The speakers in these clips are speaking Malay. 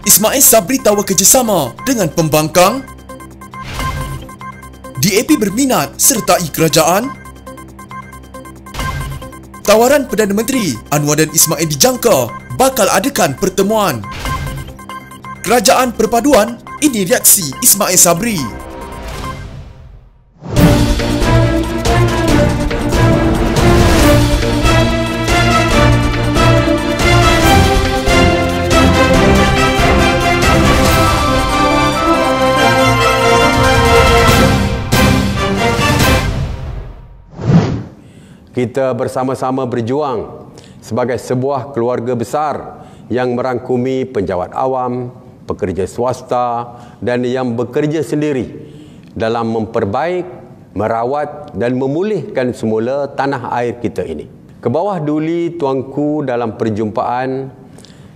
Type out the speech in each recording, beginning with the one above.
Ismail Sabri tawar kerjasama dengan pembangkang. DAP berminat sertai kerajaan. Tawaran Perdana Menteri Anwar dan Ismail dijangka bakal adakan pertemuan. Kerajaan perpaduan, ini reaksi Ismail Sabri. Kita bersama-sama berjuang sebagai sebuah keluarga besar yang merangkumi penjawat awam, pekerja swasta dan yang bekerja sendiri dalam memperbaik, merawat dan memulihkan semula tanah air kita ini. Ke bawah duli tuanku dalam perjumpaan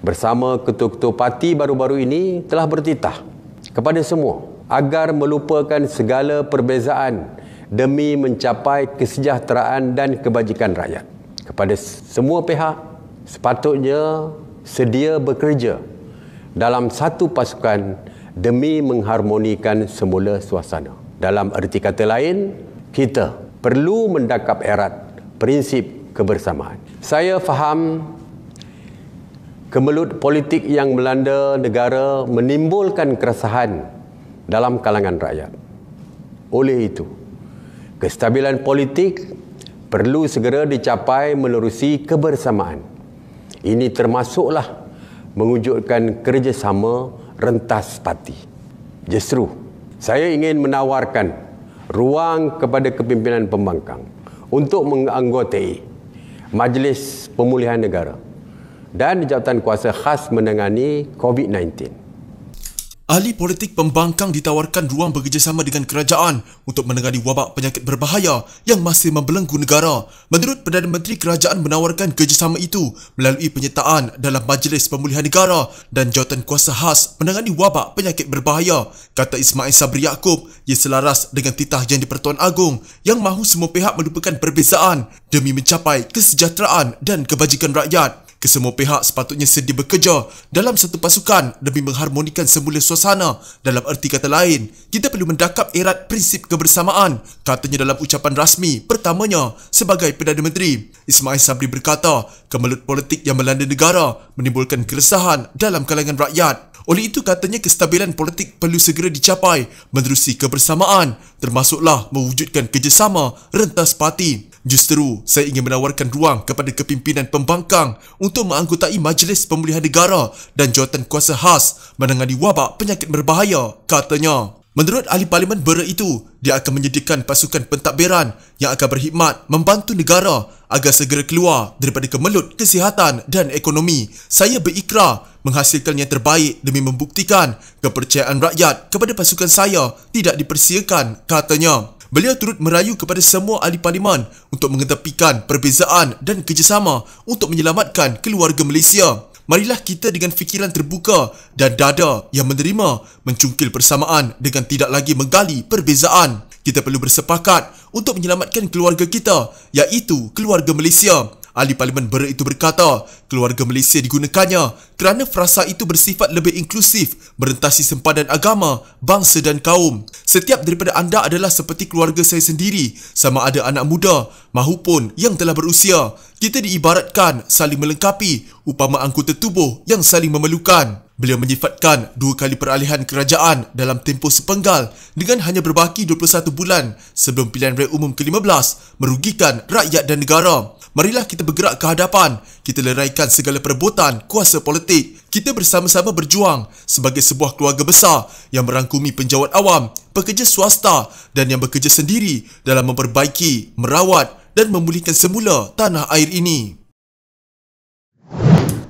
bersama ketua-ketua parti baru-baru ini telah bertitah kepada semua agar melupakan segala perbezaan demi mencapai kesejahteraan dan kebajikan rakyat. Kepada semua pihak, sepatutnya sedia bekerja dalam satu pasukan demi mengharmonikan semula suasana. Dalam erti kata lain, kita perlu mendakap erat prinsip kebersamaan. Saya faham kemelut politik yang melanda negara menimbulkan keresahan dalam kalangan rakyat. Oleh itu, kestabilan politik perlu segera dicapai menerusi kebersamaan. Ini termasuklah mewujudkan kerjasama rentas parti. Justru, saya ingin menawarkan ruang kepada kepimpinan pembangkang untuk menganggotai Majlis Pemulihan Negara dan Jabatan Kuasa Khas menangani COVID-19. Ahli politik pembangkang ditawarkan ruang bekerjasama dengan kerajaan untuk menangani wabak penyakit berbahaya yang masih membelenggu negara. Menurut Perdana Menteri, kerajaan menawarkan kerjasama itu melalui penyertaan dalam Majlis Pemulihan Negara dan Jawatan Kuasa Khas menangani wabak penyakit berbahaya. Kata Ismail Sabri Yaakob, ia selaras dengan titah Yang di-Pertuan Agong yang mahu semua pihak melupakan perbezaan demi mencapai kesejahteraan dan kebajikan rakyat. Kesemua pihak sepatutnya sedia bekerja dalam satu pasukan demi mengharmonikan semula suasana. Dalam erti kata lain, kita perlu mendakap erat prinsip kebersamaan, katanya dalam ucapan rasmi pertamanya sebagai Perdana Menteri. Ismail Sabri berkata, kemelut politik yang melanda negara menimbulkan keresahan dalam kalangan rakyat. Oleh itu, katanya kestabilan politik perlu segera dicapai menerusi kebersamaan, termasuklah mewujudkan kerjasama rentas parti. Justru, saya ingin menawarkan ruang kepada kepimpinan pembangkang untuk menganggotai Majlis Pemulihan Negara dan Jawatan Kuasa Khas menangani wabak penyakit berbahaya, katanya. Menurut ahli parlimen Bera itu, dia akan menyediakan pasukan pentadbiran yang akan berkhidmat membantu negara agar segera keluar daripada kemelut kesihatan dan ekonomi. Saya berikrar menghasilkan yang terbaik demi membuktikan kepercayaan rakyat kepada pasukan saya tidak dipersiakan, katanya. Beliau turut merayu kepada semua ahli parlimen untuk mengetepikan perbezaan dan kerjasama untuk menyelamatkan keluarga Malaysia. Marilah kita dengan fikiran terbuka dan dada yang menerima mencungkil persamaan dengan tidak lagi menggali perbezaan. Kita perlu bersepakat untuk menyelamatkan keluarga kita, iaitu keluarga Malaysia. Ahli Parlimen Bera itu berkata, keluarga Malaysia digunakannya kerana frasa itu bersifat lebih inklusif, merentasi sempadan agama, bangsa dan kaum. Setiap daripada anda adalah seperti keluarga saya sendiri, sama ada anak muda mahupun yang telah berusia. Kita diibaratkan saling melengkapi, upama anggota tubuh yang saling memerlukan. Beliau menyifatkan 2 kali peralihan kerajaan dalam tempoh sepenggal dengan hanya berbaki 21 bulan sebelum pilihan raya umum ke-15 merugikan rakyat dan negara. Marilah kita bergerak ke hadapan, kita leraikan segala perebutan kuasa politik. Kita bersama-sama berjuang sebagai sebuah keluarga besar yang merangkumi penjawat awam, pekerja swasta dan yang bekerja sendiri dalam memperbaiki, merawat dan memulihkan semula tanah air ini.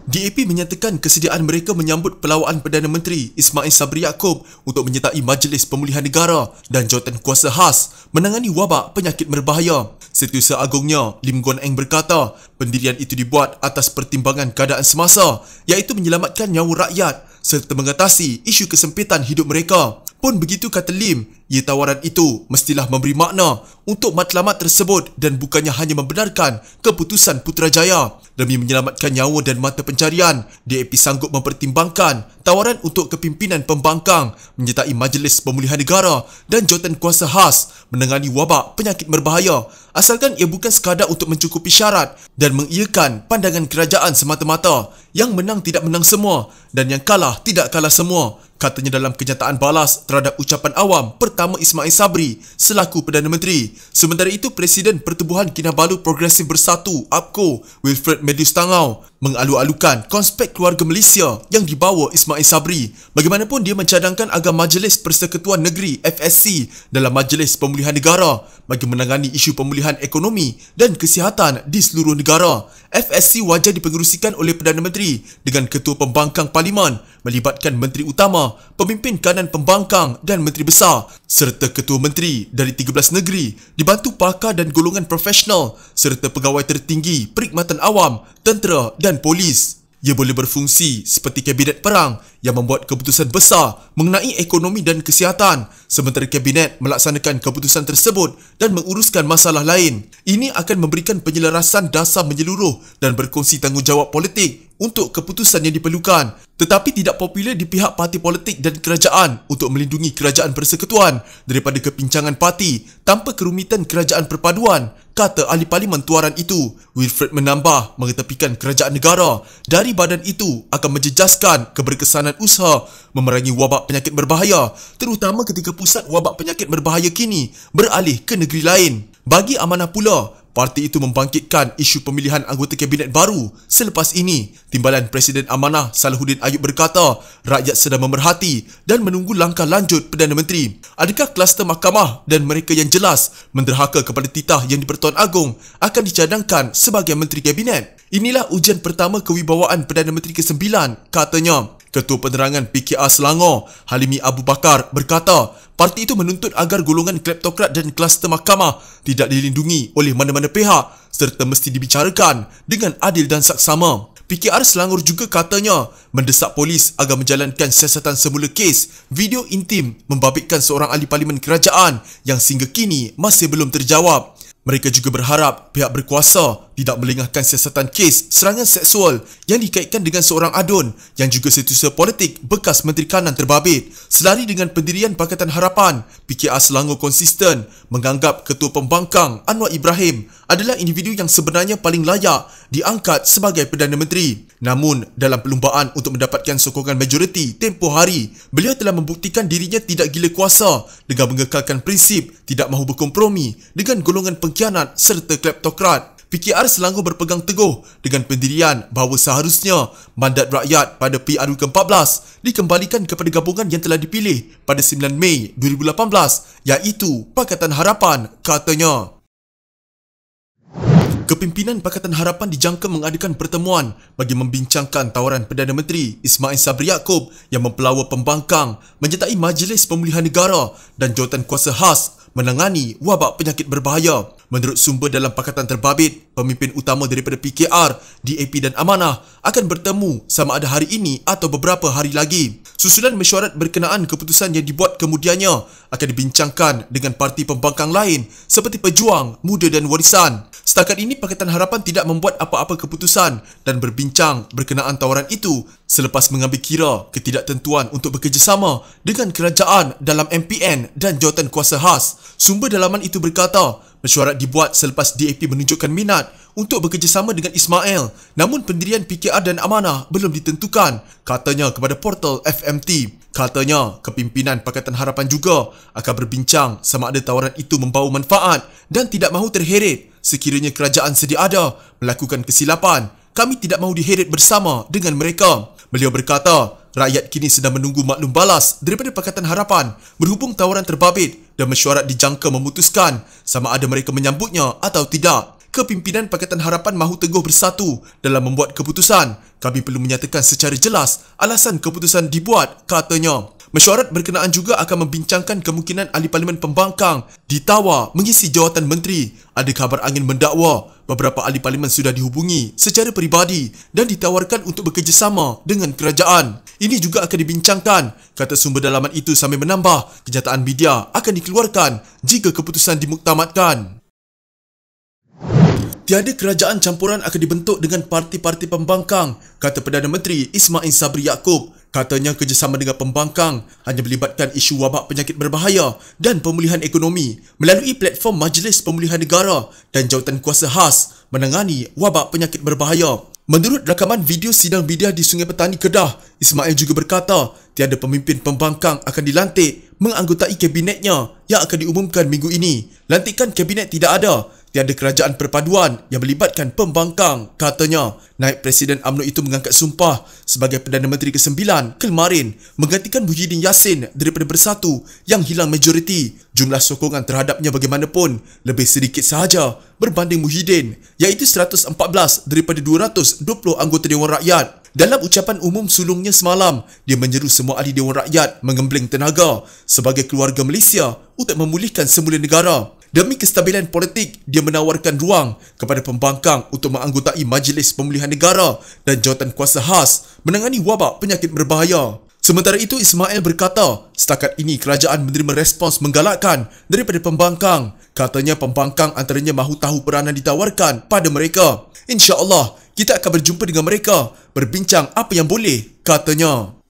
DAP menyatakan kesediaan mereka menyambut pelawaan Perdana Menteri Ismail Sabri Yaakob untuk menyertai Majlis Pemulihan Negara dan Jawatan Kuasa Khas menangani wabak penyakit berbahaya. Setiausaha Agongnya, Lim Guan Eng berkata, pendirian itu dibuat atas pertimbangan keadaan semasa, iaitu menyelamatkan nyawa rakyat serta mengatasi isu kesempitan hidup mereka. Pun begitu, kata Lim, tawaran itu mestilah memberi makna untuk matlamat tersebut dan bukannya hanya membenarkan keputusan Putrajaya. Demi menyelamatkan nyawa dan mata pencarian, DAP sanggup mempertimbangkan tawaran untuk kepimpinan pembangkang menyertai Majlis Pemulihan Negara dan jawatan kuasa khas menangani wabak penyakit berbahaya, asalkan ia bukan sekadar untuk mencukupi syarat dan mengiyakan pandangan kerajaan semata-mata. Yang menang tidak menang semua dan yang kalah tidak kalah semua, katanya dalam kenyataan balas terhadap ucapan awam pertama Ismail Sabri selaku Perdana Menteri. Sementara itu, Presiden Pertubuhan Kinabalu Progresif Bersatu (APKO) Wilfred Medius Tangau mengalu-alukan konspek keluarga Malaysia yang dibawa Ismail Sabri. Bagaimanapun, dia mencadangkan agar Majlis Persekutuan Negeri FSC dalam Majlis Pemulihan Negara bagi menangani isu pemulihan ekonomi dan kesihatan di seluruh negara. FSC wajar dipengerusikan oleh Perdana Menteri dengan Ketua Pembangkang Parlimen, melibatkan Menteri Utama, Pemimpin Kanan Pembangkang dan Menteri Besar serta Ketua Menteri dari 13 negeri, dibantu pakar dan golongan profesional serta pegawai tertinggi perkhidmatan awam, tentera dan polis. Ia boleh berfungsi seperti kabinet perang yang membuat keputusan besar mengenai ekonomi dan kesihatan, sementara kabinet melaksanakan keputusan tersebut dan menguruskan masalah lain. Ini akan memberikan penyelarasan dasar menyeluruh dan berkongsi tanggungjawab politik untuk keputusan yang diperlukan, tetapi tidak popular di pihak parti politik dan kerajaan untuk melindungi kerajaan persekutuan daripada kepincangan parti tanpa kerumitan kerajaan perpaduan, kata ahli parlimen tuaran itu. Wilfred menambah mengetepikan kerajaan negara dari badan itu akan menjejaskan keberkesanan usaha memerangi wabak penyakit berbahaya, terutama ketika pusat wabak penyakit berbahaya kini beralih ke negeri lain. Bagi amanah pula, parti itu membangkitkan isu pemilihan anggota kabinet baru. Selepas ini, Timbalan Presiden Amanah Salahuddin Ayub berkata, rakyat sedang memerhati dan menunggu langkah lanjut Perdana Menteri. Adakah kluster mahkamah dan mereka yang jelas menderhaka kepada titah yang di-Pertuan Agong akan dicadangkan sebagai Menteri Kabinet? Inilah ujian pertama kewibawaan Perdana Menteri ke-9, katanya. Ketua Penerangan PKR Selangor, Halimi Abu Bakar berkata, parti itu menuntut agar golongan kleptokrat dan kluster mahkamah tidak dilindungi oleh mana-mana pihak serta mesti dibicarakan dengan adil dan saksama. PKR Selangor juga katanya mendesak polis agar menjalankan siasatan semula kes video intim membabitkan seorang ahli parlimen kerajaan yang sehingga kini masih belum terjawab. Mereka juga berharap pihak berkuasa tidak melengahkan siasatan kes serangan seksual yang dikaitkan dengan seorang adun yang juga setiausaha politik bekas Menteri Kanan terbabit. Selari dengan pendirian Pakatan Harapan, PKR Selangor konsisten menganggap Ketua Pembangkang Anwar Ibrahim adalah individu yang sebenarnya paling layak diangkat sebagai Perdana Menteri. Namun, dalam perlumbaan untuk mendapatkan sokongan majoriti tempoh hari, beliau telah membuktikan dirinya tidak gila kuasa dengan mengekalkan prinsip tidak mahu berkompromi dengan golongan pengkhianat serta kleptokrat. PKR Selangor berpegang teguh dengan pendirian bahawa seharusnya mandat rakyat pada PRU ke-14 dikembalikan kepada gabungan yang telah dipilih pada 9 Mei 2018, iaitu Pakatan Harapan, katanya. Kepimpinan Pakatan Harapan dijangka mengadakan pertemuan bagi membincangkan tawaran Perdana Menteri Ismail Sabri Yaakob yang mempelawa pembangkang menyertai Majlis Pemulihan Negara dan jawatan kuasa khas menangani wabak penyakit berbahaya. Menurut sumber dalam Pakatan Terbabit, pemimpin utama daripada PKR, DAP dan Amanah akan bertemu sama ada hari ini atau beberapa hari lagi. Susulan mesyuarat berkenaan keputusan yang dibuat kemudiannya akan dibincangkan dengan parti pembangkang lain seperti Pejuang, Muda dan Warisan. Setakat ini, Pakatan Harapan tidak membuat apa-apa keputusan dan berbincang berkenaan tawaran itu selepas mengambil kira ketidaktentuan untuk bekerjasama dengan kerajaan dalam MPN dan jawatan kuasa khas. Sumber dalaman itu berkata, mesyuarat dibuat selepas DAP menunjukkan minat untuk bekerjasama dengan Ismail, namun pendirian PKR dan Amanah belum ditentukan, katanya kepada portal FMT. Katanya, kepimpinan Pakatan Harapan juga akan berbincang sama ada tawaran itu membawa manfaat dan tidak mahu terheret sekiranya kerajaan sedia ada melakukan kesilapan. Kami tidak mahu diheret bersama dengan mereka. Beliau berkata, rakyat kini sedang menunggu maklum balas daripada Pakatan Harapan berhubung tawaran terbabit dan mesyuarat dijangka memutuskan sama ada mereka menyambutnya atau tidak. Kepimpinan Pakatan Harapan mahu teguh bersatu dalam membuat keputusan. Kami perlu menyatakan secara jelas alasan keputusan dibuat, katanya. Mesyuarat berkenaan juga akan membincangkan kemungkinan ahli parlimen pembangkang ditawar mengisi jawatan menteri. Ada kabar angin mendakwa beberapa ahli parlimen sudah dihubungi secara peribadi dan ditawarkan untuk bekerjasama dengan kerajaan. Ini juga akan dibincangkan. Kata sumber dalaman itu sambil menambah, kenyataan media akan dikeluarkan jika keputusan dimuktamadkan. Tiada kerajaan campuran akan dibentuk dengan parti-parti pembangkang, kata Perdana Menteri Ismail Sabri Yaakob. Katanya kerjasama dengan pembangkang hanya melibatkan isu wabak penyakit berbahaya dan pemulihan ekonomi melalui platform Majlis Pemulihan Negara dan Jawatan Kuasa Khas menangani wabak penyakit berbahaya. Menurut rakaman video sidang media di Sungai Petani, Kedah, Ismail juga berkata tiada pemimpin pembangkang akan dilantik menganggotai kabinetnya yang akan diumumkan minggu ini. Lantikan kabinet tidak ada. Tiada kerajaan perpaduan yang melibatkan pembangkang, katanya. Naib Presiden UMNO itu mengangkat sumpah sebagai Perdana Menteri ke-9 kemarin menggantikan Muhyiddin Yassin daripada Bersatu yang hilang majoriti. Jumlah sokongan terhadapnya bagaimanapun lebih sedikit sahaja berbanding Muhyiddin, iaitu 114 daripada 220 anggota Dewan Rakyat. Dalam ucapan umum sulungnya semalam, dia menyeru semua ahli Dewan Rakyat mengembling tenaga sebagai keluarga Malaysia untuk memulihkan semula negara. Demi kestabilan politik, dia menawarkan ruang kepada pembangkang untuk menganggotai Majlis Pemulihan Negara dan Jawatan Kuasa Khas menangani wabak penyakit berbahaya. Sementara itu, Ismail berkata, setakat ini kerajaan menerima respons menggalakkan daripada pembangkang. Katanya pembangkang antaranya mahu tahu peranan ditawarkan pada mereka. InsyaAllah, kita akan berjumpa dengan mereka, berbincang apa yang boleh, katanya.